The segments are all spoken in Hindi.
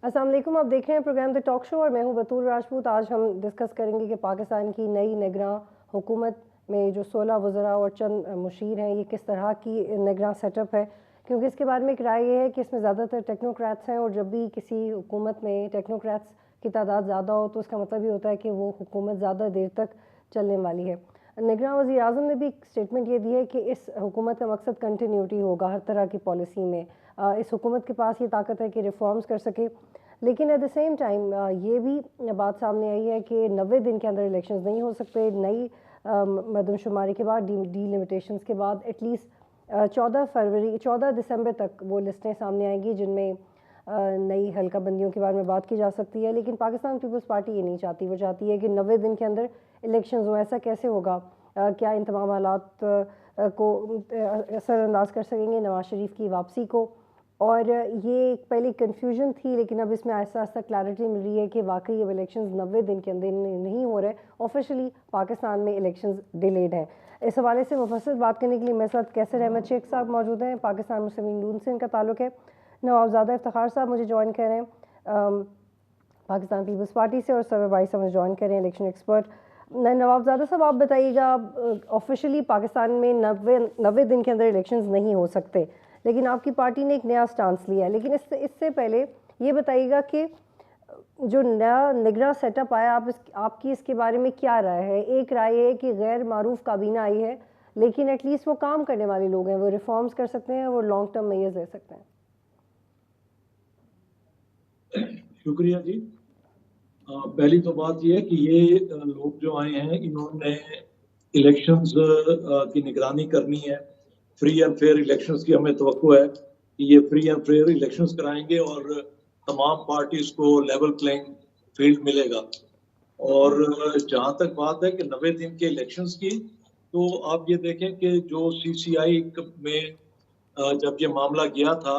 अस्सलाम वालेकुम, आप देख रहे हैं प्रोग्राम द टॉक शो और मैं हूं बतूल राजपूत। आज हम डिस्कस करेंगे कि पाकिस्तान की नई निगरान हुकूमत में जो 16 वज़रा और चंद मुशीर हैं, ये किस तरह की निगरान सेटअप है। क्योंकि इसके बारे में एक राय ये है कि इसमें ज़्यादातर टेक्नोक्रेट्स हैं और जब भी किसी हुकूमत में टेक्नोक्रेट्स की तादाद ज़्यादा हो तो उसका मतलब ये होता है कि वो हुकूमत ज़्यादा देर तक चलने वाली है। निगरान वज़ीर आज़म ने भी एक स्टेटमेंट ये दी है कि इस हुकूमत का मकसद कंटिन्यूटी होगा हर तरह की पॉलिसी में। इस हुकूमत के पास ये ताकत है कि रिफॉर्म्स कर सके, लेकिन एट द सेम टाइम ये भी बात सामने आई है कि 90 दिन के अंदर इलेक्शंस नहीं हो सकते। नई मरदमशुमारी के बाद डीलिमिटेशंस के बाद एटलीस्ट 14 दिसंबर तक वो लिस्टें सामने आएंगी जिनमें नई हल्का बंदियों के बारे में बात की जा सकती है। लेकिन पाकिस्तान पीपल्स पार्टी ये नहीं चाहती, वो चाहती है कि 90 दिन के अंदर इलेक्शंस हो। ऐसा कैसे होगा? क्या इन तमाम हालात को असरअंदाज कर सकेंगे नवाज शरीफ की वापसी को? और ये एक पहले कन्फ्यूजन थी, लेकिन अब इसमें आहिस्ता आहिस्ता क्लैरिटी मिल रही है कि वाकई अब इलेक्शंस 90 दिन के अंदर नहीं हो रहे। ऑफिशियली पाकिस्तान में इलेक्शंस डिलेड हैं। इस हवाले से मुफस्सिल बात करने के लिए मेरे साथ कैसर अहमद शेख साहब मौजूद हैं। पाकिस्तान मुस्लिम लीग नून से इनका ताल्लुक है। नवाबजादा इफ्तिखार साहब मुझे ज्वाइन कर रहे हैं पाकिस्तान पीपल्स पार्टी से, और सरवर भाई साहब मुझे ज्वाइन कर रहे हैं इलेक्शन एक्सपर्ट। नवाबजादा साहब, आप बताइएगा, ऑफिशियली पाकिस्तान में 90 दिन के अंदर इलेक्शंस नहीं हो सकते, लेकिन आपकी पार्टी ने एक नया स्टांस लिया है। लेकिन इससे इससे पहले ये बताइएगा कि जो नया निगरान सेटअप आया, आपकी इसके बारे में क्या राय है? एक राय है कि गैर मारूफ काबीना आई है, लेकिन एटलीस्ट वो काम करने वाले लोग हैं, वो रिफॉर्म्स कर सकते हैं, वो लॉन्ग टर्म मेजर्स ले सकते हैं। शुक्रिया जी। पहली तो बात यह है कि ये लोग जो आए हैं इन्होंने इलेक्शंस की निगरानी करनी है। फ्री एंड फेयर इलेक्शंस की हमें तवक्को है कि ये फ्री एंड फेयर इलेक्शंस कराएंगे और तमाम पार्टीज को लेवल प्लेइंग फील्ड मिलेगा। और जहां तक बात है कि 90 दिन के इलेक्शंस की, तो आप ये देखें कि जो सीसीआई में जब ये मामला गया था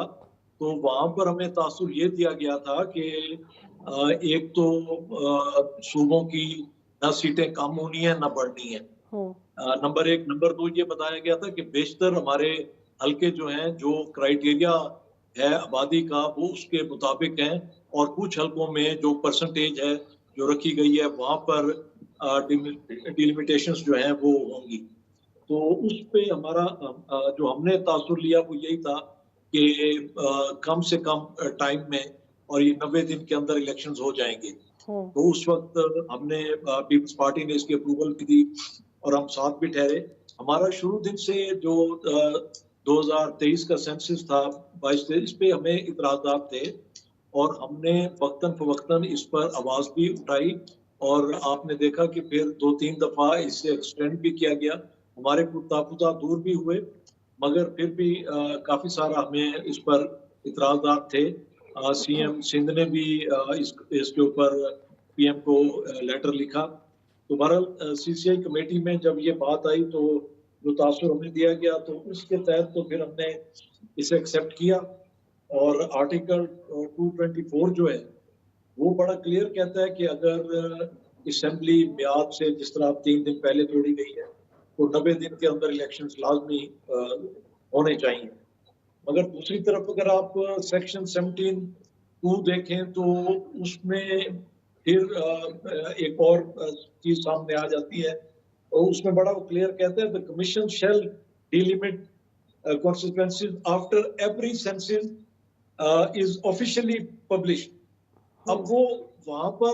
तो वहां पर हमें तासुर ये दिया गया था कि एक तो सूबों की ना सीटें कम होनी है ना बढ़नी है, नंबर एक। नंबर दो, ये बताया गया था कि बेशतर हमारे हल्के जो हैं, जो क्राइटेरिया है आबादी का वो उसके मुताबिक हैं, और कुछ हल्कों में जो परसेंटेज है जो रखी गई है वहां पर डिलिमिटेशंस जो हैं वो होंगी। तो उस पे हमारा जो हमने तासुर लिया वो यही था कि कम से कम टाइम में और ये 90 दिन के अंदर इलेक्शंस हो जाएंगे। तो उस वक्त हमने पीपल्स पार्टी ने इसकी अप्रूवल भी दी और हम साथ भी ठहरे। हमारा शुरू दिन से जो 2023 का सेंसस था 22-23, इस पे हमें इतराज़ात थे और हमने वक्तन फवक्तन इस पर आवाज भी उठाई, और आपने देखा कि फिर 2-3 दफा इसे एक्सटेंड भी किया गया। हमारे कुत्ता दूर भी हुए, मगर फिर भी काफी सारा हमें इस पर इतराज़ात थे। सीएम सिंध ने भी इसके ऊपर पीएम को लेटर लिखा। तो बहरहाल सीसीआई कमेटी में जब ये बात आई तो जो तासुर हमें दिया गया तो उसके तहत तो फिर हमने इसे एक्सेप्ट किया। और आर्टिकल 224 जो है वो बड़ा क्लियर कहता है कि अगर असेंबली म्याद से, जिस तरह 3 दिन पहले तोड़ी गई है, तो 90 दिन के अंदर इलेक्शंस लाजमी होने चाहिए। मगर दूसरी तरफ अगर आप सेक्शन 17(2) देखें तो उसमें फिर एक और चीज सामने आ जाती है, और उसमें बड़ा वो क्लियर कहता है, the commission shall delimit consequences after every census is officially publish. अब वो वहां पर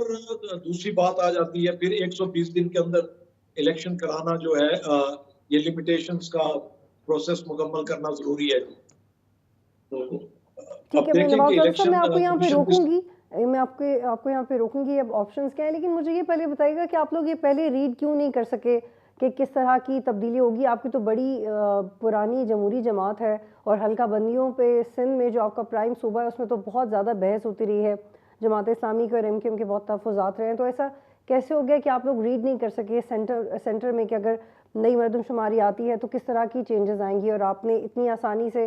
दूसरी बात आ जाती है, फिर 120 दिन के अंदर इलेक्शन कराना जो है, ये लिमिटेशंस का प्रोसेस मुकम्मल करना जरूरी है। तो ठीक अब है, मैं देखें कि नवाब साहब इलेक्शन मैं आपको यहाँ पे कमीशन किस। रोकूंगी। मैं आपको यहाँ पे रोकूंगी। अब ऑप्शंस क्या है, लेकिन मुझे ये पहले बताइएगा कि आप लोग ये पहले रीड क्यों नहीं कर सके कि किस तरह की तब्दीली होगी? आपकी तो बड़ी पुरानी जमहूरी जमात है, और हल्का बंदियों पे सिंध में जो आपका प्राइम सूबा है उसमें तो बहुत ज़्यादा बहस होती रही है। जमात इस्लामी के और एमकेएम के बहुत तहफ़्फ़ुज़ात रहे हैं। तो ऐसा कैसे हो गया कि आप लोग रीड नहीं कर सके सेंटर में कि अगर नई मरदमशुमारी आती है तो किस तरह की चेंजेस आएंगी, और आपने इतनी आसानी से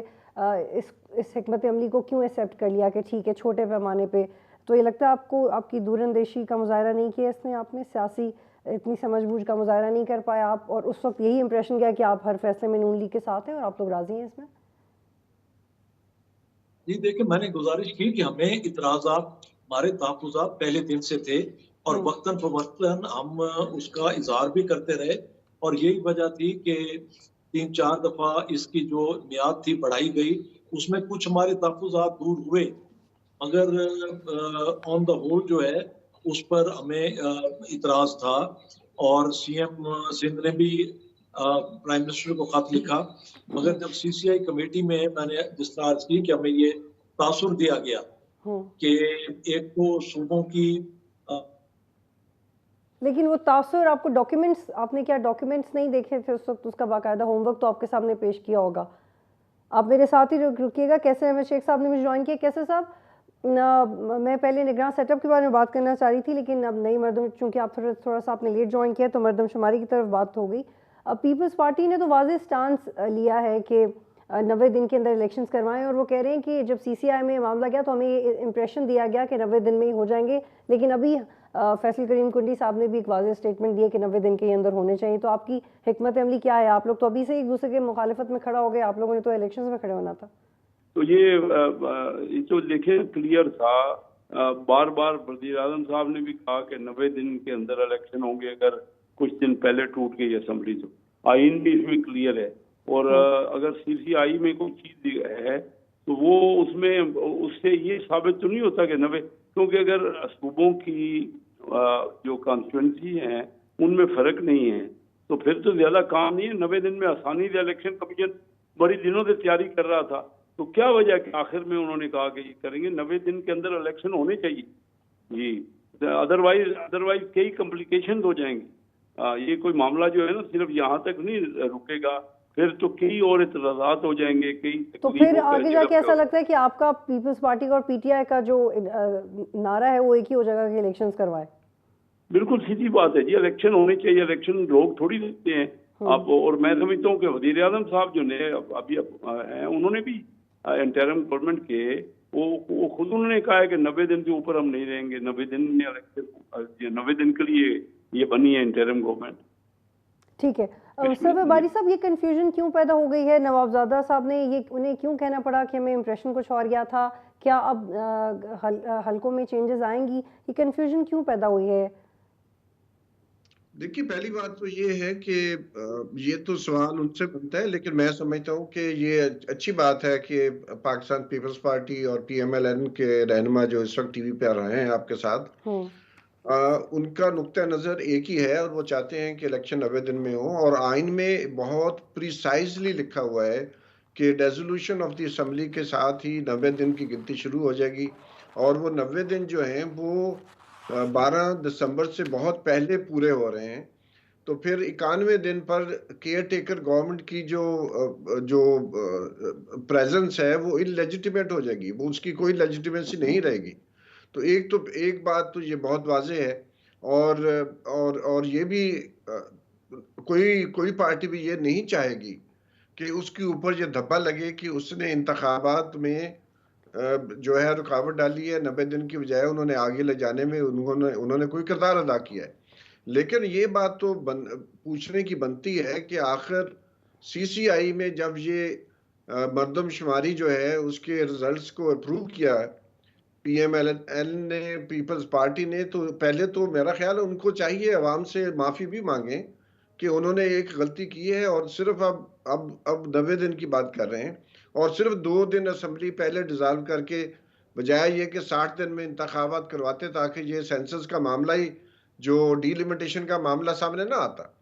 इस हिकमत अमली को क्यों एक्सेप्ट कर लिया कि ठीक है छोटे पैमाने पे? तो ये लगता है आपको आपकी दूरंदेशी का मुजाहरा नहीं किया इसने, आपने सियासी इतनी समझबूझ का मुजाहरा नहीं कर पाया आप, और उस वक्त यही इंप्रेशन गया कि आप हर फैसले में नून लीग के साथ हैं और आप लोग राजी हैं इसमें? जी देखिए, मैंने गुज़ारिश की कि हमें इतराज़ात, हमारे तहफ़्फ़ुज़ात पहले दिन से थे और हुँ, वक़्तन-फ़वक़्तन हम उसका इज़हार भी करते रहे और यही वजह थी कि 3-4 दफ़ा इसकी जो मियाद थी बढ़ाई गई, उसमें कुछ हमारे तहफ़्फ़ुज़ात दूर हुए। मगर ऑन द होल जो है, उस पर हमें इतराज़ था और सीएम सिंध ने भी प्राइम मिनिस्टर को ख़त लिखा। मगर जब सीसीआई कमेटी में मैंने जिस तरह अर्ज़ की कि हमें ये तासुर दिया गया हुँ। कि एक तो सूबों की अ, लेकिन वो तासुर आपको डॉक्यूमेंट्स आपने क्या डॉक्यूमेंट्स नहीं देखे थे उस वक़्त? उसका बाकायदा होमवर्क तो आपके सामने पेश किया होगा। आप मेरे साथ ही रुकिएगा। कैसे अहमद शेख साहब ने मुझे जॉइन किया। कैसे साहब, मैं पहले निगरान सेटअप के बारे में बात करना चाह रही थी, लेकिन अब नई मरदम, चूँकि आप थोड़ा सा आपने लेट जॉइन किया, तो मरदमशुमारी की तरफ बात हो गई। अब पीपल्स पार्टी ने तो वाज़ेह स्टांस लिया है कि 90 दिन के अंदर इलेक्शंस करवाएँ, और वो कह रहे हैं कि जब सीसीआई में मामला गया तो हमें ये इम्प्रेशन दिया गया कि 90 दिन में ही हो जाएँगे, लेकिन अभी फैसल करीम कुंडी साहब ने भी एक वाज़ेह स्टेटमेंट दिया कि 90 दिन के अंदर होने चाहिए। तो आपकी हिकमत अमली क्या है? आप लोग तो अभी से एक दूसरे के मुखालिफत में खड़ा हो गए, आप लोगों ने तो इलेक्शंस में खड़े होना था। तो ये तो देखें क्लियर था। बार बार वज़ीर आज़म साहब ने भी कहा कि 90 दिन के अंदर इलेक्शन होंगे अगर कुछ दिन पहले टूट गई असेंबली। तो आइन भी इसमें क्लियर है। और अगर सीसीआई में कोई चीज है तो वो उसमें उससे ये साबित तो नहीं होता कि 90, क्योंकि अगर सूबों की जो कॉन्स्टिट्यूंसी हैं उनमें फर्क नहीं है तो फिर तो ज्यादा काम नहीं है। 90 दिन में आसानी से इलेक्शन कमीशन बड़ी दिनों से तैयारी कर रहा था, तो क्या वजह कि आखिर में उन्होंने कहा कि ये करेंगे 90 दिन के अंदर इलेक्शन होने चाहिए जी। अदरवाइज अदरवाइज कई कॉम्प्लिकेशन हो जाएंगी। ये कोई मामला जो है ना सिर्फ यहाँ तक नहीं रुकेगा, फिर तो कई और इतराजात हो जाएंगे, कई तो फिर तकलीफों का आगे जगह जाके ऐसा पे। लगता है कि आपका पीपल्स पार्टी का और पीटीआई का जो नारा है वो एक ही हो जाएगा कि इलेक्शंस करवाए। बिल्कुल सीधी बात है जी, इलेक्शन होने चाहिए। इलेक्शन लोग थोड़ी देते हैं आप। और मैं समझता हूँ कि वज़ीर आज़म साहब जो नए अभी हैं उन्होंने भी इंटरिम गवर्नमेंट के वो खुद उन्होंने कहा है कि 90 दिन के ऊपर हम नहीं रहेंगे। 90 दिन में इलेक्शन, 90 दिन के लिए ये बनी है इंटरिम गवर्नमेंट। ठीक है। कश्मीर सर बारी साहब, ये कंफ्यूजन क्यों पैदा हो गई है? नवाबजादा साहब ने ये उन्हें क्यों कहना पड़ा कि हमें इम्प्रेशन कुछ और गया था? क्या अब हलकों में चेंजेस आएंगी? ये कंफ्यूजन क्यों पैदा हुई है? देखिए, पहली बात तो ये है कि ये तो सवाल उनसे बनता है, लेकिन मैं समझता हूँ कि ये अच्छी बात है कि पाकिस्तान पीपल्स पार्टी और पीएमएलएन के रहनुमा जो इस वक्त टीवी पे आ रहे हैं आपके साथ, उनका नुक्ता नज़र एक ही है और वो चाहते हैं कि इलेक्शन 90 दिन में हो। और आइन में बहुत प्रिसाइजली लिखा हुआ है कि रेजोल्यूशन ऑफ द असम्बली के साथ ही 90 दिन की गिनती शुरू हो जाएगी। और वो 90 दिन जो हैं वो 12 दिसंबर से बहुत पहले पूरे हो रहे हैं। तो फिर 91 दिन पर केयर टेकर गवर्नमेंट की जो प्रेजेंस है वो इलेजिटिमेट हो जाएगी, वो उसकी कोई लेजिटिमेसी नहीं रहेगी। तो एक बात तो ये बहुत वाजे है। और और ये भी कोई कोई पार्टी भी ये नहीं चाहेगी कि उसके ऊपर ये धब्बा लगे कि उसने इंतखाबात में जो है रुकावट डाली है। 90 दिन की बजाय उन्होंने आगे ले जाने में उन्होंने उन्होंने कोई किरदार अदा किया है। लेकिन ये बात तो पूछने की बनती है कि आखिर सीसीआई में जब ये मर्दमशुमारी जो है उसके रिजल्ट्स को अप्रूव किया पीएमएलएन ने, पीपल्स पार्टी ने, तो पहले तो मेरा ख्याल है उनको चाहिए अवाम से माफ़ी भी मांगे कि उन्होंने एक गलती की है और सिर्फ अब 90 दिन की बात कर रहे हैं और सिर्फ 2 दिन असम्बली पहले डिज़ाल्व करके, बजाय ये कि 60 दिन में इंतखाबात करवाते ताकि ये सेंसस का मामला ही, जो डीलिमिटेशन का मामला सामने ना आता।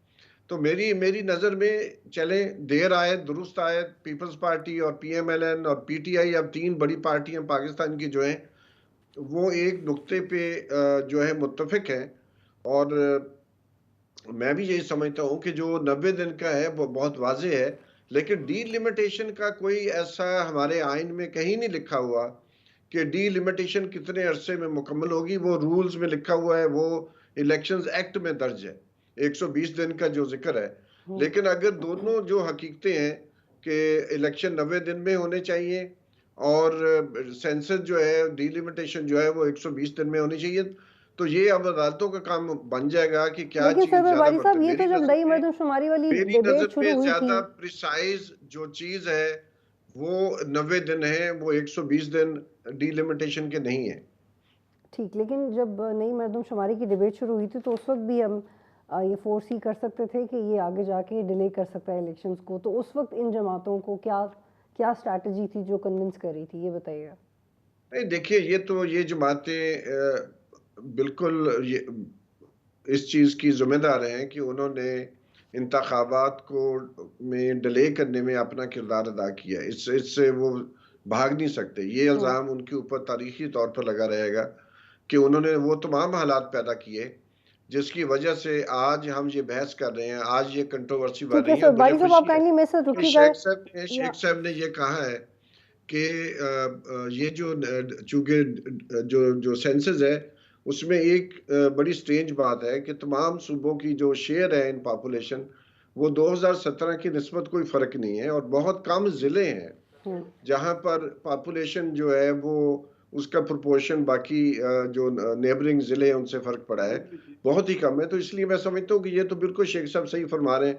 तो मेरी मेरी नज़र में चले देर आए दुरुस्त आए, पीपल्स पार्टी और पीएमएलएन और पीटीआई, अब 3 बड़ी पार्टियां पाकिस्तान की जो हैं वो एक नुक्ते पे जो है मुत्तफिक है। और मैं भी यही समझता हूँ कि जो 90 दिन का है वो बहुत वाज़ेह है, लेकिन डीलिमिटेशन का कोई ऐसा हमारे आइन में कहीं नहीं लिखा हुआ कि डीलिमिटेशन कितने अरसे में मुकम्मल होगी। वो रूल्स में लिखा हुआ है, वो इलेक्शंस एक्ट में दर्ज है 120 दिन का जो जिक्र है। लेकिन अगर दोनों जो हकीकतें हैं कि इलेक्शन 90 दिन में होने चाहिए और सेंसस जो है डीलिमिटेशन जो है वो 120 दिन में होनी चाहिए, तो ये अब अदालतों का काम बन जाएगा कि क्या लेकिन चीज सर ज्यादा बारी बढ़ती साहब, है। ये तो जब नई मर्दमशुमारी वाली मेरी डिबेट नजर शुरू में हुई थी। ज्यादा प्रिसाइज जो चीज है वो 90 दिन है, वो 120 दिन डिलिमिटेशन के नहीं है। ठीक, लेकिन जब नई मरदमशुमारी की डिबेट शुरू हुई थी तो उस वक्त भी हम ये फोर्स ही कर सकते थे कि ये आगे जाके डिले कर सकता है इलेक्शंस को, तो उस वक्त इन जमातों को क्या क्या स्ट्रैटेजी थी जो कन्विंस कर रही थी, ये बताइएगा। नहीं देखिए, ये जमातें बिल्कुल ये इस चीज़ की ज़िम्मेदार हैं कि उन्होंने इंतखाबात को में डिले करने में अपना किरदार अदा किया है। इससे वो भाग नहीं सकते। ये इल्ज़ाम उनके ऊपर तारीखी तौर पर लगा रहेगा कि उन्होंने वो तमाम हालात पैदा किए जिसकी वजह से आज हम ये बहस कर रहे हैं, आज ये कंट्रोवर्सी बढ़ ठीक है रही है। सर, और मुझे बारी साहब आप खुशी है काइंडली मेरे साथ कि रुकिएगा। शेख साहब ने ये कहा है कि ये जो चूंकि जो जो सेंसस है उसमें एक बड़ी स्ट्रेंज बात है कि तमाम सूबों की जो शेयर है इन पॉपुलेशन वो 2017 की निस्बत कोई फर्क नहीं है, और बहुत कम जिले हैं जहां पर पॉपुलेशन जो है वो उसका प्रोपोर्शन बाकी जो नेबरिंग जिले हैं उनसे फर्क पड़ा है, बहुत ही कम है। तो इसलिए मैं समझता हूँ कि ये तो बिल्कुल शेख साहब सही फरमा रहे हैं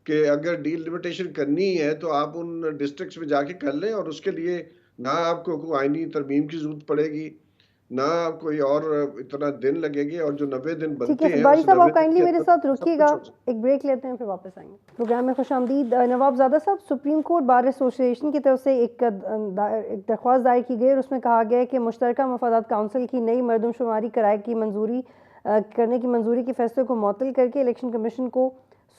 कि अगर डीलिमिटेशन करनी है तो आप उन डिस्ट्रिक्ट्स में जाके कर लें, और उसके लिए ना आपको कोई आईनी तरमीम की जरूरत पड़ेगी, ना कोई और इतना दिन लगेगी, और जो 90 दिन ठीक बनते है हैं बारी उस साहब 90 आप दिन काइंडली के मेरे अंदर साथ सब रुकिएगा, कुछ हो सकता एक ब्रेक लेते हैं फिर वापस आएंगे प्रोग्राम में। खुशामदीद नवाबजादा साहब, सुप्रीम कोर्ट बार एसोसिएशन की तरफ से एक दरख्वास्त दायर की गई और उसमें कहा गया है कि मुश्तरका मफादात काउंसिल की नई मरदमशुमारी कराए की मंजूरी करने की मंजूरी के फैसले को मुअत्तल करके इलेक्शन कमीशन को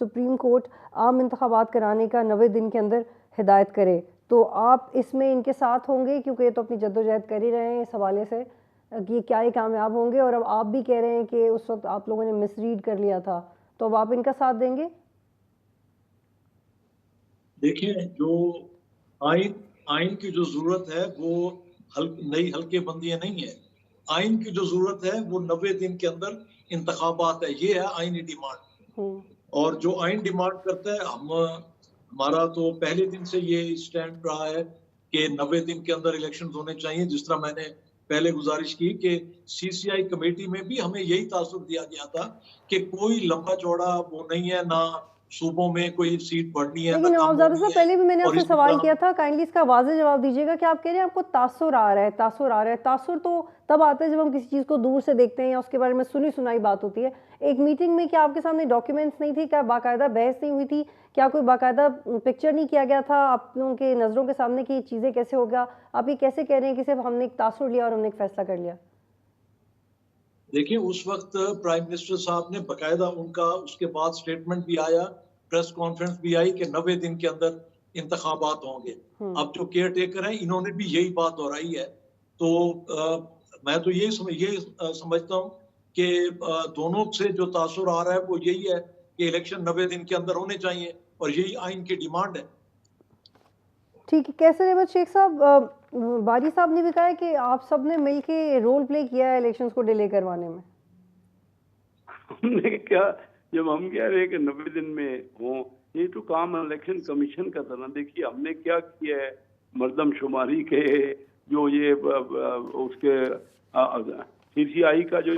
सुप्रीम कोर्ट आम इंतखाबात कराने का 90 दिन के अंदर हिदायत करे। तो आप इसमें इनके साथ होंगे, क्योंकि ये तो अपनी जद्दोजहद कर ही रहे हैं इस हवाले से कि क्या ये कामयाब होंगे, और अब आप भी कह रहे हैं कि उस वक्त आप लोगों ने मिसरीड कर लिया था, तो अब आप इनका साथ देंगे? देखिए, जो आइन आइन की जो जरूरत है वो नई हल्के बंदियां नहीं है। आइन की जो जरूरत है वो 90 दिन के अंदर इंतखाबात है, ये है आइनी डिमांड। और जो आइन डिमांड करता है, हमारा तो पहले दिन से ये स्टैंड रहा है कि 90 दिन के अंदर इलेक्शन होने चाहिए। जिस तरह मैंने पहले गुजारिश की कि सीसीआई कमेटी में भी हमें यही तासुर दिया गया था कि कोई लंबा चौड़ा वो नहीं है, ना सूबों में कोई सीट बढ़नी है, ना लेकिन कम नवाबजादा होनी साहब है। पहले भी मैंने और आपसे इसी सवाल तरह किया था, काइंडली इसका वाज़ेह जवाब दीजिएगा कि आप कह रहे हैं आपको तासुर आ रहा है, तासुर आ रहा है। तासुर तो तब आता है जब हम किसी चीज़ को दूर से देखते हैं या उसके बारे में सुनी सुनाई बात होती है। एक मीटिंग में क्या आपके सामने डॉक्यूमेंट्स नहीं थे? क्या बाकायदा बहस नहीं हुई थी? क्या कोई बाकायदा पिक्चर नहीं किया गया था आप लोगों के नज़रों के सामने कि चीज़ें कैसे होगा? आप ये कैसे कह रहे हैं कि सिर्फ हमने एक तासुर लिया और हमने एक फैसला कर लिया? देखिए, उस वक्त प्राइम मिनिस्टर साहब ने बकायदा उनका उसके बाद स्टेटमेंट भी आया, प्रेस कॉन्फ्रेंस भी आई कि 90 दिन के अंदर इंतखाबात होंगे। अब जो केयर टेकर हैं इन्होंने भी यही बात दोहराई है। तो मैं तो ये समझता हूँ कि दोनों से जो तासुर आ रहा है वो यही है कि इलेक्शन 90 दिन के अंदर होने चाहिए, और यही आइन की डिमांड है। ठीक है, कैसर अहमद शेख साहब, बारी साहब ने भी कहा है कि आप सब ने मिलके रोल प्ले किया है इलेक्शंस को डिले करवाने में। हमने क्या, जब हम कह रहे हैं कि 90 दिन में हो, ये तो काम इलेक्शन कमीशन का था ना। देखिए हमने क्या किया है, मर्दमशुमारी के जो ये उसके सीसीआई का जो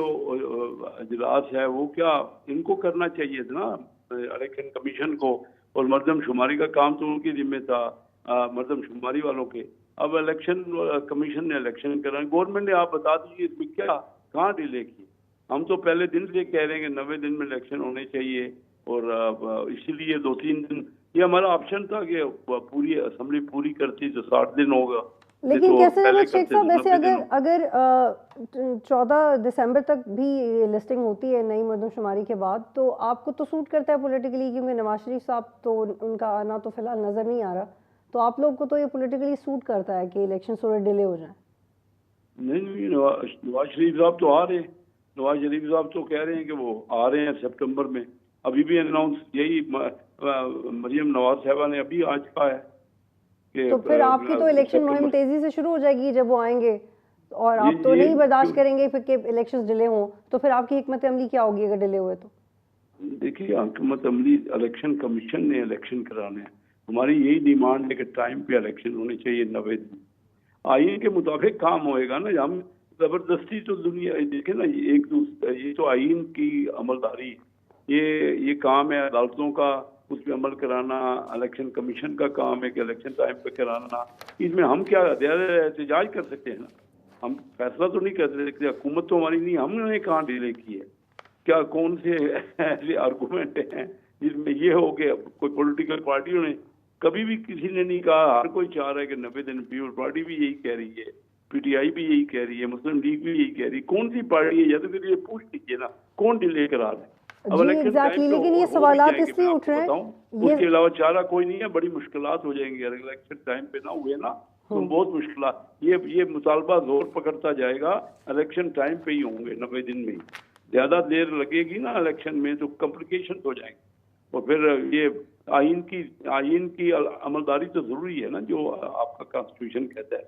इजलास है वो क्या इनको करना चाहिए था ना, इलेक्शन कमीशन को। और मर्दमशुमारी का काम तो उनकी जिम्मे था, मर्दमशुमारी वालों के। अब इलेक्शन कमीशन ने इलेक्शन करा, गवर्नमेंट ने, आप बता दीजिए इसमें क्या कहाँ डिले की। हम तो पहले दिन से कह रहे हैं कि 90 दिन में इलेक्शन होने चाहिए, और इसीलिए 2-3 दिन ये हमारा ऑप्शन था कि पूरी असेंबली पूरी करती तो 60 दिन होगा। लेकिन तो कैसे पहले शेख करते साहब, तो वैसे 90 दिन अगर 14 दिसंबर तक भी लिस्टिंग होती है नई मरदमशुमारी के बाद, तो आपको तो सूट करता है पॉलिटिकली, क्योंकि नवाज शरीफ साहब तो उनका आना तो फिलहाल नज़र नहीं आ रहा, तो आप लोग को तो ये पॉलिटिकली सूट करता है कि इलेक्शन थोड़े डिले हो जाए। नहीं, नवाज शरीफ साहब तो आ रहे हैं। नवाज शरीफ साहब तो कह रहे हैं कि वो आ रहे हैं सितंबर में। अभी भी अनाउंस यही मरियम नवाज साहबा ने अभी आज कहा है कि तो फिर आपकी तो इलेक्शन मुहिम तेजी से शुरू हो जाएगी जब वो आएंगे, और आप तो नहीं बर्दाश्त करेंगे फिर कि इलेक्शंस डिले हों, तो फिर आपकी हिकमत अमली क्या होगी अगर डिले हुए तो? देखिए, हिकमत अमली इलेक्शन कमीशन ने इलेक्शन कराने हैं। हमारी यही डिमांड है कि टाइम पे इलेक्शन होने चाहिए 90 दिन। आइन के मुताबिक काम होएगा ना। हम जबरदस्ती तो दुनिया देखे ना, ये तो आइन की अमलदारी, ये काम है अदालतों का। उस पर अमल कराना इलेक्शन कमीशन का काम है कि इलेक्शन टाइम पे कराना। इसमें हम क्या एहतजाज कर सकते हैं ना, हम फैसला तो नहीं कर सकते, हुकूमत तो हमारी नहीं, हमने कहाँ डिले की है? क्या कौन से ऐसे आर्गूमेंट हैं जिसमें ये हो कि कोई पॉलिटिकल पार्टियों ने कभी भी किसी ने नहीं कहा, हर कोई चाह रहा है कि 90 दिन, पीपल्स पार्टी भी यही कह रही है, पीटीआई भी यही कह रही है, मुस्लिम लीग भी यही कह रही है। कौन सी पार्टी है? या तो फिर ये पूछ लीजिए ना कौन डिले करा रहा है। अब जी इलेक्शन टाइम एग्जैक्टली, पे लेकिन ये हो भी सवालात जाएंगे, इसलिए मैं उठ आपको रहे हैं बताऊं, ये। उसके अलावा चारा कोई नहीं है, बड़ी मुश्किलात हो जाएंगी अगर इलेक्शन टाइम पे ना हुए ना तो बहुत मुश्किलात। ये मुतालबा जोर पकड़ता जाएगा, इलेक्शन टाइम पे ही होंगे 90 दिन में ही। ज्यादा देर लगेगी ना इलेक्शन में तो कॉम्प्लिकेशन हो जाएंगे, और फिर ये आइन की अमलदारी तो जरूरी है ना, जो आपका कॉन्स्टिट्यूशन कहता है।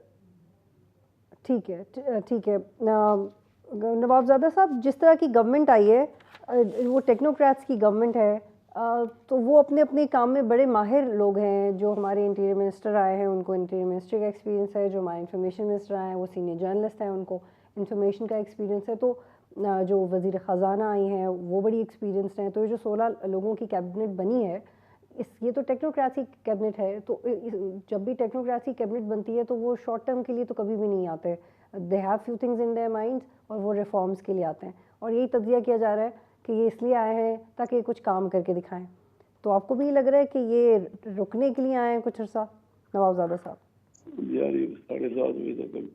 ठीक है, ठीक है। नवाबजादा साहब, जिस तरह की गवर्नमेंट आई है, वो टेक्नोक्रेट्स की गवर्नमेंट है, तो वो अपने अपने काम में बड़े माहिर लोग हैं। जो हमारे इंटीरियर मिनिस्टर आए हैं उनको इंटीरियर मिनिस्ट्री का एक्सपीरियंस है, जो हमारे इंफॉर्मेशन मिनिस्टर आए हैं वो सीनियर जर्नलिस्ट हैं, उनको इंफॉर्मेशन का एक्सपीरियंस है, तो जो वज़ीर ख़जाना आई हैं वो बड़ी एक्सपीरियंसड हैं। तो ये जो 16 लोगों की कैबिनेट बनी है, ये तो टेक्नोक्रेसी कैबिनेट है। तो जब भी टेक्नोक्रेसी कैबिनेट बनती है तो वो शॉर्ट टर्म के लिए तो कभी भी नहीं आते, they have few things in their minds, और वो रिफॉर्म्स के लिए आते हैं। और यही तज्जिया किया जा रहा है कि ये इसलिए आए हैं ताकि कुछ काम करके दिखाएं। तो आपको भी लग रहा है कि ये रुकने के लिए आए हैं कुछ अर्सा, नवाबजादा साहब? यार 7:30 बजे तक।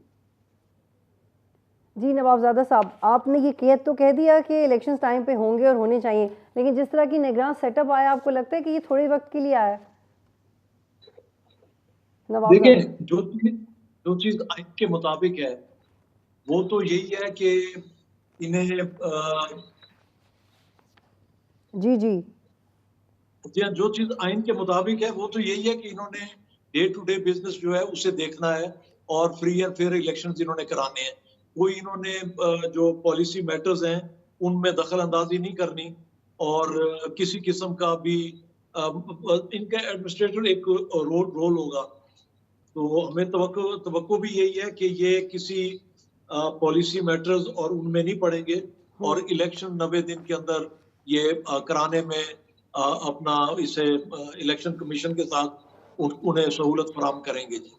जी नवाबजादा साहब, आपने ये तो कह दिया कि इलेक्शन टाइम पे होंगे और होने चाहिए, लेकिन जिस तरह की निगरान सेटअप आया, आपको लगता है कि ये थोड़े वक्त के लिए आया है? देखिए, जो चीज आइन के मुताबिक है वो तो यही है कि इन्हें जी जी जो चीज आइन के मुताबिक है वो तो यही है कि इन्होंने डे टू डे बिजनेस जो है उसे देखना है और फ्री एंड फेयर इलेक्शंस इन्होंने कराने हैं। कोई इन्होंने जो पॉलिसी मैटर्स हैं उनमें दखल अंदाजी नहीं करनी, और किसी किस्म का भी इनका एडमिनिस्ट्रेटर एक रोल होगा। तो हमें तवक्को भी यही है कि ये किसी पॉलिसी मैटर्स और उनमें नहीं पड़ेंगे, और इलेक्शन 90 दिन के अंदर ये कराने में अपना इसे इलेक्शन कमीशन के साथ उन्हें सहूलत फराहम करेंगे। जी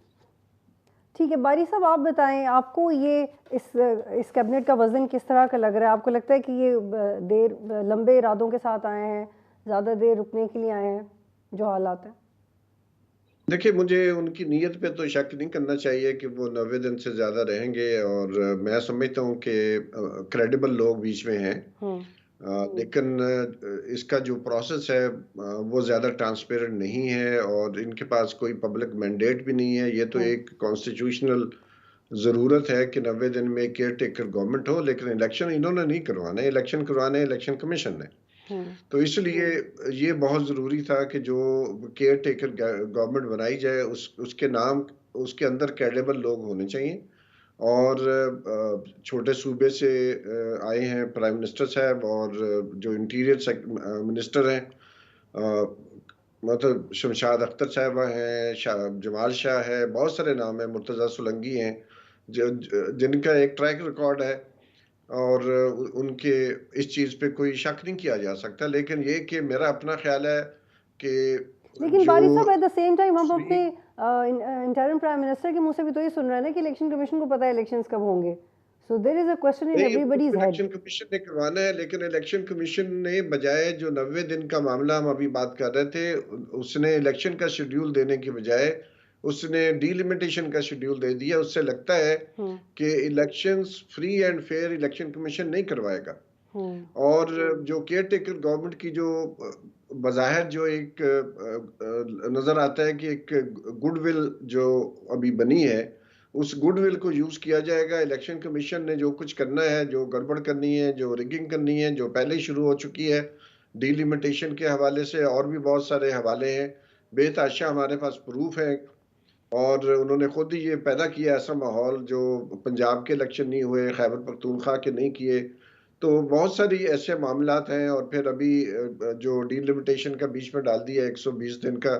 ठीक है, बारी साहब आप बताएं, आपको ये इस कैबिनेट का वजन किस तरह का लग रहा है? आपको लगता है कि ये लंबे इरादों के साथ आए हैं, ज़्यादा देर रुकने के लिए आए हैं, जो हालात हैं? देखिए, मुझे उनकी नीयत पे तो शक नहीं करना चाहिए कि वो 90 दिन से ज़्यादा रहेंगे, और मैं समझता हूँ कि क्रेडिबल लोग बीच में हैं। लेकिन इसका जो प्रोसेस है वो ज़्यादा ट्रांसपेरेंट नहीं है, और इनके पास कोई पब्लिक मैंडेट भी नहीं है। ये तो एक कॉन्स्टिट्यूशनल ज़रूरत है कि 90 दिन में केयर टेकर गवर्नमेंट हो, लेकिन इलेक्शन इन्होंने नहीं करवाना है, इलेक्शन करवाने इलेक्शन कमीशन ने। तो इसलिए ये बहुत ज़रूरी था कि जो केयर टेकर गवर्नमेंट बनाई जाए उसके नाम, उसके अंदर क्रेडिबल लोग होने चाहिए। और छोटे सूबे से आए हैं प्राइम मिनिस्टर साहब, और जो इंटीरियर मिनिस्टर हैं, मतलब शमशाद अख्तर साहब हैं, जमाल शाह है, बहुत सारे नाम हैं, मुर्तज़ा सोलंकी हैं, जिनका एक ट्रैक रिकॉर्ड है, और उनके इस चीज़ पे कोई शक नहीं किया जा सकता। लेकिन ये कि मेरा अपना ख्याल है कि लेकिन जो बारी साहब, एट द सेम टाइम हम अपने इंटरिम प्राइम मिनिस्टर के मुंह से भी तो ये सुन रहे हैं ना कि इलेक्शन कमीशन को पता है इलेक्शंस कब होंगे। So there is a question in everybody's head. Election commission ने करवाना है, लेकिन इलेक्शन कमीशन ने बजाय जो 90 दिन का मामला हम अभी बात कर रहे थे, उसने इलेक्शन का शेड्यूल देने की बजाय उसने डीलिमिटेशन का शेड्यूल दे दिया। उससे लगता है कि elections free and fair election commission नहीं करवाएगा। और जो केयर टेकर गवर्नमेंट की जो बज़ाहिर जो एक नजर आता है कि एक गुडविल जो अभी बनी है, उस गुडविल को यूज किया जाएगा। इलेक्शन कमीशन ने जो कुछ करना है, जो गड़बड़ करनी है, जो रिगिंग करनी है, जो पहले ही शुरू हो चुकी है डीलिमिटेशन के हवाले से, और भी बहुत सारे हवाले हैं, बेतहाशा हमारे पास प्रूफ है। और उन्होंने खुद ही ये पैदा किया ऐसा माहौल, जो पंजाब के इलेक्शन नहीं हुए, खैबर पख्तूनख्वा के नहीं किए। तो बहुत सारी ऐसे मामलात हैं। और फिर अभी जो डीलिमिटेशन का बीच में डाल दिया 120 दिन का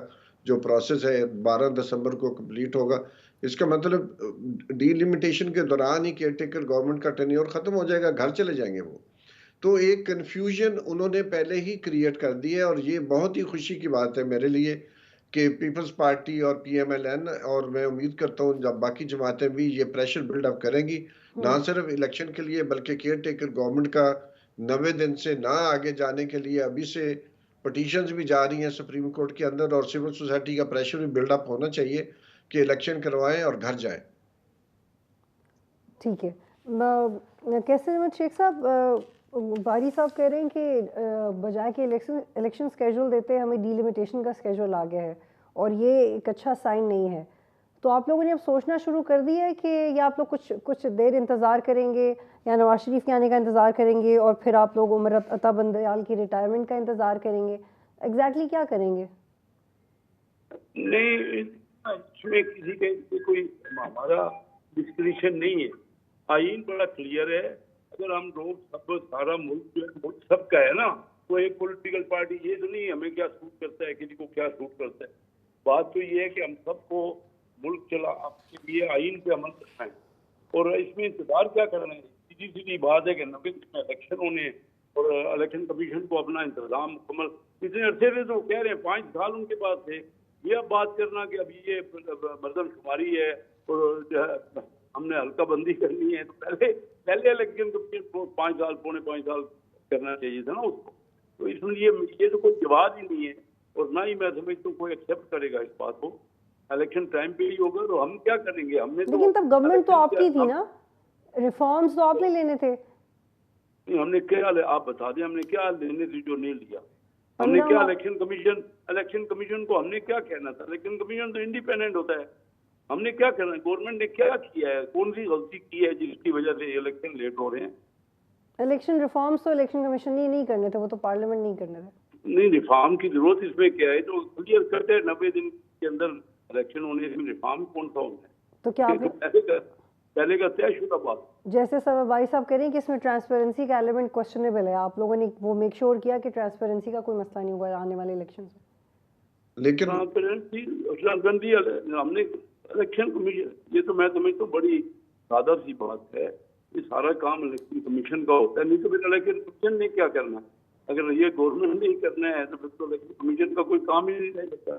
जो प्रोसेस है, 12 दिसंबर को कंप्लीट होगा। इसका मतलब डीलिमिटेशन के दौरान ही केयर टेकर गवर्नमेंट का टेन्योर खत्म हो जाएगा, घर चले जाएंगे वो। तो एक कन्फ्यूजन उन्होंने पहले ही क्रिएट कर दी है, और ये बहुत ही खुशी की बात है मेरे लिए कि पीपल्स पार्टी और पीएमएलएन, और मैं उम्मीद करता हूँ जब बाकी जमातें भी ये प्रेशर बिल्डअप करेंगी, ना सिर्फ इलेक्शन के लिए बल्कि केयर टेकर गवर्नमेंट का 90 दिन से ना आगे जाने के लिए अभी से पटिशंस भी जा रही हैं सुप्रीम कोर्ट के अंदर, और सिविल सोसाइटी का प्रेशर भी बिल्डअप होना चाहिए कि इलेक्शन करवाएं और घर जाएं। ठीक है। कैसे अहमद शेख साहब, बारी साहब कह रहे हैं कि बजाय के इलेक्शन स्केड्यूल देते हमें डिलिमिटेशन का स्केड्यूल आ गया है और ये एक अच्छा साइन नहीं है। तो आप लोगों ने अब सोचना शुरू कर दिया है कि या आप लोग कुछ देर इंतज़ार करेंगे या नवाज शरीफ के आने का इंतज़ार करेंगे और फिर आप लोग उमर अता बंदयाल की रिटायरमेंट का इंतज़ार करेंगे? एग्जैक्टली क्या करेंगे? नहीं, इसमें किसी के कोई हमारा डिस्क्रिप्शन नहीं है। आईन बड़ा क्लियर है। अगर हम लोग सब सारा मुल्क जो है मुल्क सबका है ना, तो एक पॉलिटिकल पार्टी ये तो नहीं हमें क्या सूट करता है, किसी को क्या सूट करता है। बात तो ये है कि हम सबको मुल्क चला आपके लिए आईन पे अमल करना है, और इसमें इंतजार क्या करना है। सीधी सीधी बात है कि 90 दिन में इलेक्शन होने और इलेक्शन कमीशन को अपना इंतजाम मुकम्मल, इतने अरसे से तो कह रहे हैं 5 साल उनके पास थे। ये अब बात करना कि अभी ये मरदमशुमारी है और जो है हमने हल्का बंदी करनी है, तो पहले इलेक्शन कमीशन को 5 साल पौने 5 साल करना चाहिए था ना उसको। तो इसलिए ये तो कोई जवाब ही नहीं है, और ना ही मैं समझता हूँ कोई एक्सेप्ट करेगा इस बात को। इलेक्शन टाइम पे ही होगा तो हम क्या करेंगे। हमने तो लेकिन तब गवर्नमेंट तो आपकी थी ना, रिफॉर्म्स तो आपने लेने थे। हमने क्या, आप बता दें हमने क्या लेने थे जो नहीं लिया। हमने क्या इलेक्शन कमीशन को हमने क्या कहना था। इलेक्शन कमीशन तो इंडिपेंडेंट होता है। हमने क्या करना है, गवर्नमेंट ने क्या किया है, कौन सी गलती की है जिसकी वजह से इलेक्शन लेट हो रहे हैं। इलेक्शन रिफॉर्म्स तो इलेक्शन कमीशन नहीं करने थे, वो तो पार्लियामेंट नहीं करने थे। नहीं, रिफॉर्म की जरूरत इसमें क्या है, जो क्लियर करते हैं 90 दिन के अंदर इलेक्शन होने, इसमें रिफॉर्म कौन सा होता है। तो क्या आपने पहले का तयशुदा बात, जैसे सब भाई साहब कह रहे हैं कि इसमें ट्रांसपेरेंसी का एलिमेंट क्वेश्चनेबल है, आप लोगों ने वो मेक श्योर किया कि ट्रांसपेरेंसी का कोई मसला नहीं होगा आने वाले इलेक्शन में? लेकिन ट्रांसपेरेंसी हमने इलेक्शन कमीशन, ये तो मैं समझता हूँ बड़ी सादा सी बात है। ये सारा काम इलेक्शन कमीशन का होता है, नहीं तो फिर इलेक्शन कमीशन ने क्या करना है। अगर ये गवर्नमेंट ने ही करना है तो फिर तो इलेक्शन कमीशन का कोई काम ही नहीं रह सकता।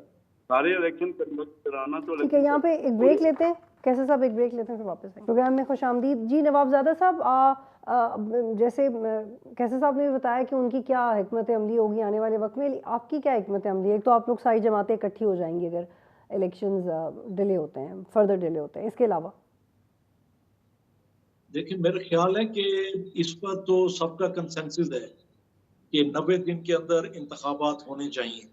सारे इलेक्शन कराना तो ठीक है। यहाँ पे एक ब्रेक लेते हैं, कैसे साहब एक ब्रेक लेते हैं फिर वापस आएंगे प्रोग्राम में। खुशामदीद जी नवाबजादा साहब, जैसे कैसे साहब ने भी बताया कि उनकी क्या हिकमत अमली होगी आने वाले वक्त में, आपकी क्या हिकमत अमली है? एक तो आप लोग सारी जमातें इकट्ठी हो जाएंगी अगर इलेक्शंस डिले होते हैं, फर्दर डिले होते हैं, इसके अलावा? देखिए, मेरा ख्याल है कि इस पर तो सबका कंसेंसस है कि 90 दिन के अंदर इंतखाबात होने चाहिए।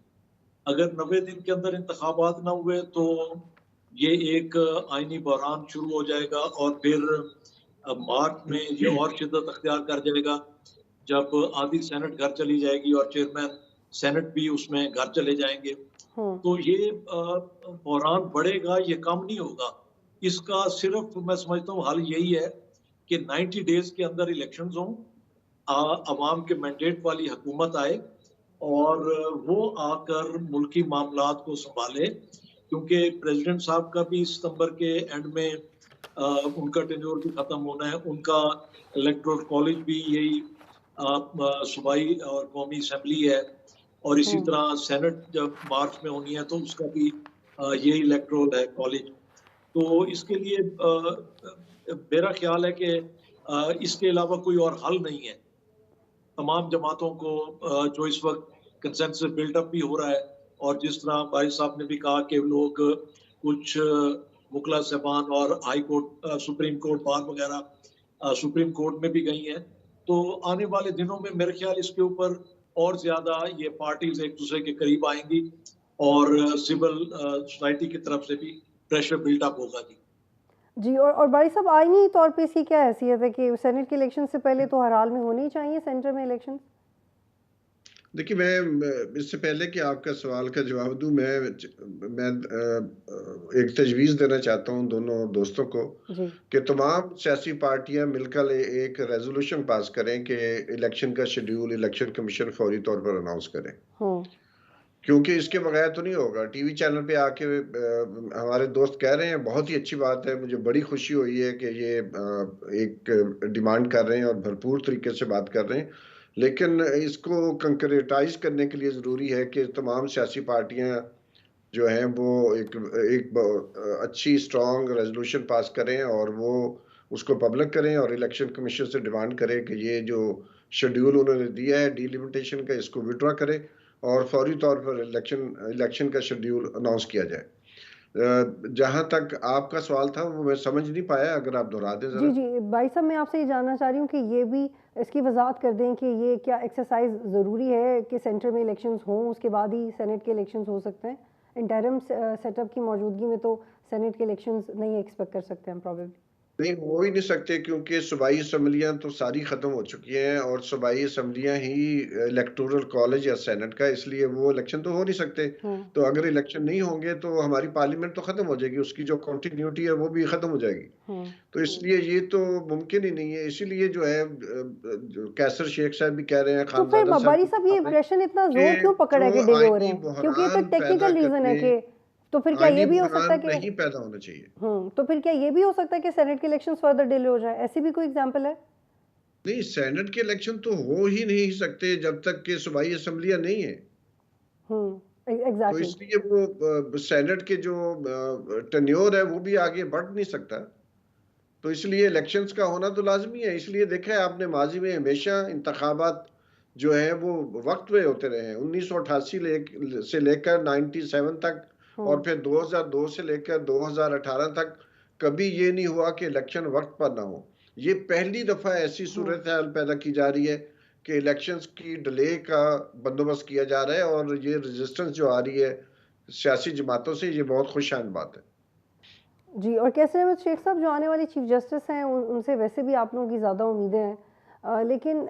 अगर 90 दिन के अंदर इंतखाबात ना हुए तो ये एक आईनी बहरान शुरू हो जाएगा, और फिर मार्च में ये और शिद्दत अख्तियार कर जाएगा जब आधी सेनेट घर चली जाएगी और चेयरमैन सेनेट भी उसमें घर चले जाएंगे। तो ये बहरान बढ़ेगा, ये कम नहीं होगा। इसका सिर्फ मैं समझता हूँ हल यही है कि 90 डेज के अंदर इलेक्शंस हों, अवाम के मैंडेट वाली हुकूमत आए और वो आकर मुल्की मामलात को संभाले, क्योंकि प्रेसिडेंट साहब का भी सितंबर के एंड में उनका टेन्योर भी खत्म होना है। उनका इलेक्टोरल कॉलेज भी यही सूबाई और कौमी असेंबली है, और इसी तरह सेनेट जब मार्च में होनी है तो उसका भी यही इलेक्टोरल है कॉलेज। तो इसके लिए मेरा ख्याल है कि इसके अलावा कोई और हल नहीं है। तमाम जमातों को जो इस वक्त कंसेंसस बिल्डअप भी हो रहा है, और जिस तरह भाई साहब ने भी कहा कि लोग कुछ मुकला साहबान और high court, supreme court bar वगैरह सुप्रीम कोर्ट में भी गई हैं। तो आने वाले दिनों में मेरे ख्याल इसके ऊपर और ज्यादा ये पार्टीज एक दूसरे के करीब आएंगी और सिविल सोसाइटी की तरफ से भी प्रेशर बिल्डअप होगा जी। और बारी साहब, आईनी तौर पे इसकी क्या हैसियत है कि सेनेट के इलेक्शन से पहले तो हर हाल में होने ही चाहिए सेंटर में इलेक्शन? देखिए, मैं इससे पहले कि आपका सवाल का जवाब दूं, मैं एक तजवीज़ देना चाहता हूं दोनों दोस्तों को कि तमाम सियासी पार्टियां मिलकर एक रेजोल्यूशन पास करें कि इलेक्शन का शेड्यूल इलेक्शन कमीशन फौरी तौर पर अनाउंस करें, क्योंकि इसके बगैर तो नहीं होगा। टीवी चैनल पे आके हमारे दोस्त कह रहे हैं, बहुत ही अच्छी बात है, मुझे बड़ी खुशी हुई है कि ये एक डिमांड कर रहे हैं और भरपूर तरीके से बात कर रहे हैं। लेकिन इसको कंक्रीटाइज करने के लिए ज़रूरी है कि तमाम सियासी पार्टियां जो हैं वो एक अच्छी स्ट्रॉन्ग रेजोल्यूशन पास करें और वो उसको पब्लिक करें और इलेक्शन कमीशन से डिमांड करें कि ये जो शेड्यूल उन्होंने दिया है डिलिमिटेशन का, इसको विड्रॉ करें और फौरी तौर पर इलेक्शन का शेड्यूल अनाउंस किया जाए। जहां तक आपका सवाल था वो मैं समझ नहीं पाया, अगर आप दोहरा दें जी जरा। जी भाई साहब, मैं आपसे ये जानना चाह रही हूँ कि ये भी इसकी वजाहत कर दें कि ये क्या एक्सरसाइज ज़रूरी है कि सेंटर में इलेक्शंस हों उसके बाद ही सेनेट के इलेक्शंस हो सकते हैं? इंटरिम सेटअप की मौजूदगी में तो सेनेट के इलेक्शंस नहीं एक्सपेक्ट कर सकते हम प्रॉब्लली। नहीं, हो ही नहीं सकते क्योंकि सूबाई असम्बलियां तो सारी खत्म हो चुकी हैं और सूबाई असम्बलियां ही इलेक्टोरल कॉलेज या सेनेट का, इसलिए वो इलेक्शन तो हो नहीं सकते। तो अगर इलेक्शन नहीं होंगे तो हमारी पार्लियामेंट तो खत्म हो जाएगी, उसकी जो कंटिन्यूटी है वो भी खत्म हो जाएगी। तो इसलिए ये तो मुमकिन ही नहीं है। इसीलिए जो है जो कैसर शेख साहब भी कह रहे हैं, तो फिर खानजादा साहब बारी भी साहब ये कह रहे हैं इम्प्रेशन इतना कि जोर क्यों पकड़ा है कि जो डिले हो रहे आईनी हैं? क्योंकि ये तो बहरान पैदा टेक्निकल रीजन है करने, कि, तो फिर क्या ये आईनी भी हो सकता है बहरान कि नहीं पैदा होना चाहिए। तो फिर क्या ये भी हो सकता है कि सेनेट के इलेक्शंस फर्दर डिले हो जाए? ऐसी भी कोई एग्जांपल है? नहीं, सेनेट के इलेक्शन तो हो ही नहीं सकते जब तक कि सूबाई असम्बलियां नहीं है। तो एग्जैक्टली। इसलिए वो सेनेट के जो टेन्योर है वो भी आगे बढ़ नहीं सकता। तो इसलिए इलेक्शंस का होना तो लाजमी है। इसलिए देखा है आपने, माजी में हमेशा इंतखाबात जो है वो वक्त पे होते रहे हैं। 1988 से लेकर 97 तक और फिर 2002 से लेकर 2018 तक कभी ये नहीं हुआ कि इलेक्शन वक्त पर ना हो। ये पहली दफा ऐसी सूरत हाल पैदा की जा रही है कि इलेक्शंस की डिले का बंदोबस्त किया जा रहा है और ये रेजिस्टेंस जो आ रही है सियासी जमातों से, ये बहुत खुशाइन बात है। जी, और कैसर अहमद शेख साहब जो आने वाले चीफ जस्टिस हैं उनसे वैसे भी आप लोगों की ज़्यादा उम्मीदें हैं, लेकिन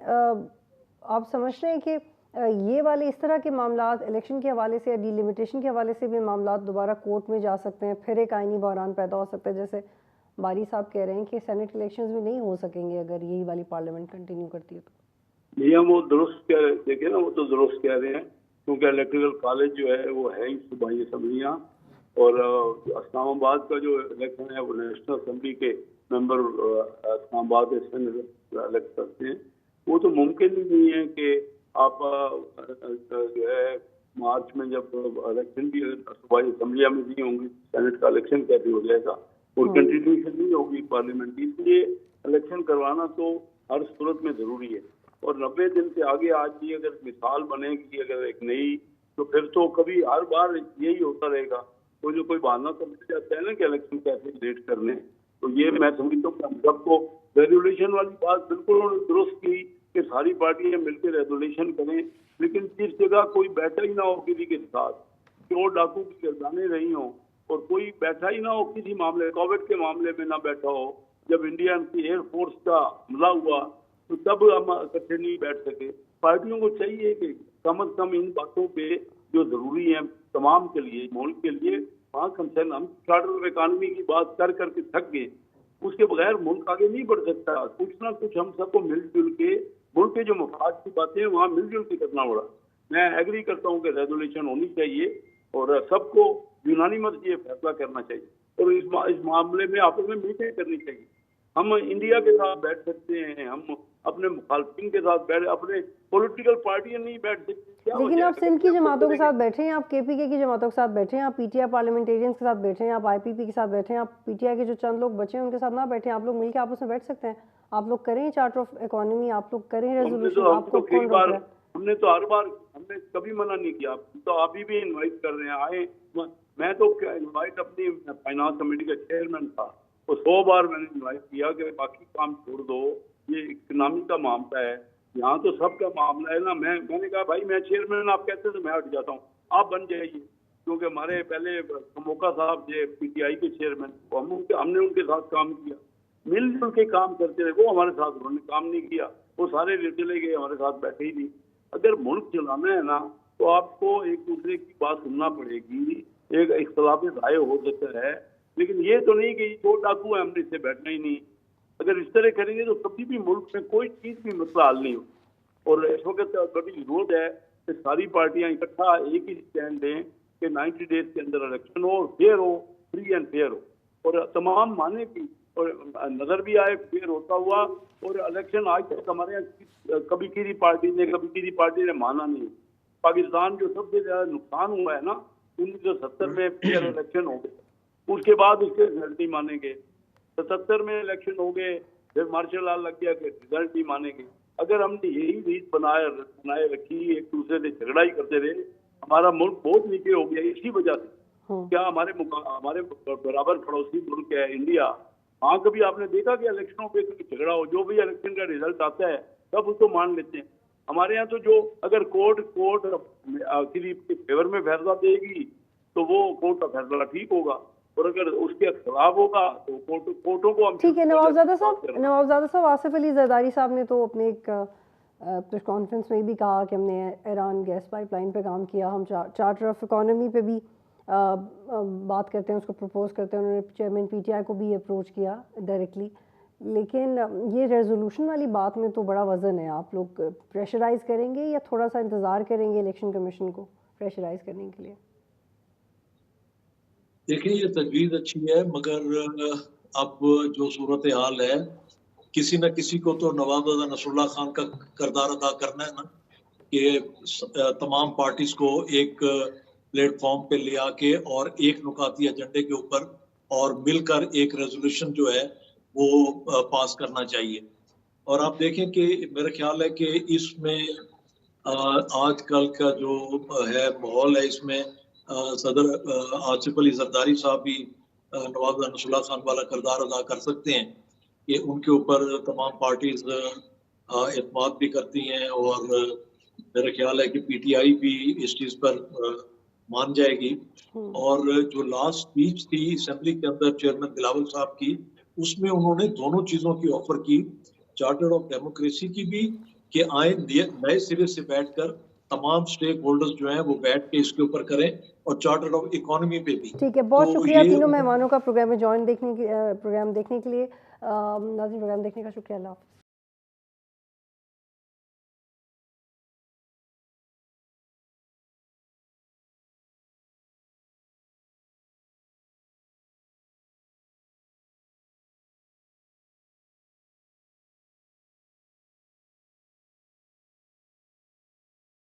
आप समझ रहे हैं कि ये वाले इस तरह के मामलात इलेक्शन के हवाले से या डिलिमिटेशन के हवाले से भी मामलात दोबारा कोर्ट में जा सकते हैं, फिर एक आईनी बहरान पैदा हो सकता है, जैसे बारी साहब कह रहे हैं कि सेनेट इलेक्शंस भी नहीं हो सकेंगे अगर यही वाली पार्लियामेंट कंटिन्यू करती है तो। भैया वो दुरुस्त कह रहे, देखिए ना, वो तो दुरुस्त कह रहे हैं क्योंकि इलेक्ट्रिकल कॉलेज जो है वो है ही सूबाई असम्बलियाँ और इस्लामाबाद का जो इलेक्शन है वो नेशनल असम्बली के मेंबर इस्लामाबाद इलेक्ट करते हैं। वो तो मुमकिन ही नहीं है कि आप जो है मार्च में जब इलेक्शन भी सूबाई असम्बलियाँ में नहीं होंगी, सेनेट का इलेक्शन कैसे हो जाएगा और कंटिन्यूशन नहीं होगी पार्लियामेंट की। इसलिए इलेक्शन करवाना तो हर सूरत में ज़रूरी है और 90 दिन से आगे आज भी अगर मिसाल बनेगी अगर एक नई, तो फिर तो कभी हर बार यही होता रहेगा। तो जो कोई बहाना तो मिल जाता है ना कि इलेक्शन कैसे लेट करने, तो ये मैं समझता हूँ हम सबको रेजोल्यूशन वाली बात बिल्कुल दुरुस्त की कि सारी पार्टियां मिलकर रेजोल्यूशन करें, लेकिन जिस जगह कोई बैठा ही ना हो किसी के साथ, चोर डाकू की गर्दानें रही हों और कोई बैठा ही ना हो किसी मामले, कोविड के मामले में ना बैठा हो, जब इंडियन की एयरफोर्स का हमला हुआ तो तब हम इकट्ठे नहीं बैठ सके। पार्टियों को चाहिए कि कम से कम इन बातों पे जो जरूरी है तमाम के लिए, मुल्क के लिए, वहाँ कंसर्न, हम चार्टर ऑफ इकानमी की बात कर करके थक गए, उसके बगैर मुल्क आगे नहीं बढ़ सकता। कुछ ना कुछ हम सबको मिलजुल के मुल्क के जो मफाद की बातें हैं वहाँ मिलजुल के करना पड़ा। मैं एग्री करता हूँ कि रेजोल्यूशन होनी चाहिए और सबको यूनानी मत ये फैसला करना चाहिए और इस मामले में आपस में मीटिंग करनी चाहिए। हम इंडिया के साथ बैठ सकते हैं, हम अपने मुखालफिन के साथ बैठ, अपने पॉलिटिकल पार्टियां नहीं बैठ सकती। लेकिन आप सिंध की जमातों के साथ बैठे हैं, आप केपीके की जमातों के साथ बैठे हैं, आप पीटीआई पार्लियामेंटेरियंस के साथ बैठे हैं, आप आईपीपी के साथ बैठे हैं, आप पीटीआई के जो चंद लोग बचे हैं उनके साथ ना बैठे हैं, आप लोग मिलकर आपस में बैठ सकते हैं। आप लोग करें चार्टर ऑफ इकोनॉमी, आप लोग करें रेजोल्यूशन, आपको कौन रोक रहा है? हमने तो हर बार, हमने कभी मना नहीं किया, तो अभी भी इन्वाइट कर रहे हैं, आए। मैं तो इन्वाइट अपनी फाइनेंस कमेटी का चेयरमैन था तो 100 बार मैंने इन्वाइट किया कि बाकी काम छोड़ दो, ये इकोनॉमी का मामला है, यहाँ तो सबका मामला है ना। मैंने कहा भाई मैं चेयरमैन, आप कहते हैं तो मैं हट जाता हूँ, आप बन जाइए, क्योंकि हमारे पहले कमोका साहब थे पीटीआई के चेयरमैन, हमने उनके साथ काम किया, मिलजुल के काम करते रहे। वो हमारे साथ उन्होंने काम नहीं किया, वो सारे चले गए, हमारे साथ बैठे ही नहीं। अगर मुल्क चलाना है ना तो आपको एक दूसरे की बात सुनना पड़ेगी, एक इख्तलाफ राय हो सकता है, लेकिन ये तो नहीं कि दो डाकू है हमने इससे बैठना ही नहीं। अगर इस तरह करेंगे तो कभी भी मुल्क में कोई चीज भी मसला हल नहीं हो। और इस वक्त बड़ी जरूरत है कि सारी पार्टियां इकट्ठा एक ही स्टैंड दें कि 90 डेज के अंदर इलेक्शन हो, फेयर हो, फ्री एंड फेयर हो और तमाम माने की और नजर भी आए फेयर होता हुआ। और इलेक्शन आज तक हमारे यहाँ कभी किसी पार्टी ने माना नहीं। पाकिस्तान जो सबसे ज्यादा नुकसान हुआ है ना, 1970 में फेयर इलेक्शन हो गए, उसके बाद उसके रिजल्ट नहीं मानेंगे। 77 में इलेक्शन हो गए, फिर मार्शल लॉ लग गया कि रिजल्ट नहीं मानेंगे। अगर हमने यही रीत बनाए रखी, एक दूसरे से झगड़ा ही करते रहे, हमारा मुल्क बहुत नीचे हो गया इसी वजह से। क्या हमारे बराबर पड़ोसी मुल्क है इंडिया, वहाँ कभी आपने देखा कि इलेक्शनों पे झगड़ा हो? जो भी इलेक्शन का रिजल्ट आता है सब उसको मान लेते हैं। हमारे यहाँ तो जो अगर कोर्ट किसी के फेवर में फैसला देगी तो वो कोर्ट का फैसला ठीक होगा, और अगर उसके खिलाफ होगा तो कोर्टों को हम ठीक है। नवाबजादा साहब, आसिफ अली जरदारी साहब ने तो अपने एक प्रेस कॉन्फ्रेंस में भी कहा कि हमने ईरान गैस पाइपलाइन पे काम किया, हम चार्टर ऑफ इकोनॉमी पे भी बात करते हैं, उसको प्रपोज करते हैं। उन्होंने चेयरमैन पीटीआई को भी अप्रोच किया डायरेक्टली, लेकिन ये रेजोल्यूशन वाली बात में तो बड़ा वजन है। आप लोग प्रेशराइज करेंगे या थोड़ा सा इंतज़ार करेंगे इलेक्शन कमीशन को प्रेशराइज करने के लिए? देखिए, ये तजवीज़ अच्छी है, मगर अब जो सूरत हाल है, किसी न किसी को तो नवाब नसरुल्लाह खान का किरदार अदा करना है ना, कि तमाम पार्टीज को एक प्लेटफॉर्म पे ले आके और एक नुकाती एजेंडे के ऊपर और मिलकर एक रेजोल्यूशन जो है वो पास करना चाहिए। और आप देखें कि मेरा ख्याल है कि इसमें आजकल का जो है माहौल है, इसमें सदर आसिफ अली जरदारी साहब भी नवाब नसरुल्लाह खान वाला किरदार अदा कर सकते हैं कि उनके ऊपर तमाम पार्टीज एतमाद भी करती हैं, और मेरा ख्याल है कि पीटीआई भी इस चीज़ पर मान जाएगी। और जो लास्ट स्पीच थी असेंबली के अंदर चेयरमैन बिलावल साहब की, उसमें उन्होंने दोनों चीज़ों की ऑफर की, चार्टर ऑफ डेमोक्रेसी की भी, कि आए नए सिरे से बैठकर तमाम स्टेक होल्डर्स जो हैं वो बैठ के इसके ऊपर करें, और चार्टर ऑफ इकोनॉमी पे भी। ठीक है, बहुत तो शुक्रिया ये तीनों मेहमानों का प्रोग्राम देखने के लिए। नाज़रीन, प्रोग्राम देखने का शुक्रिया। अल्लाह हाफ़िज़।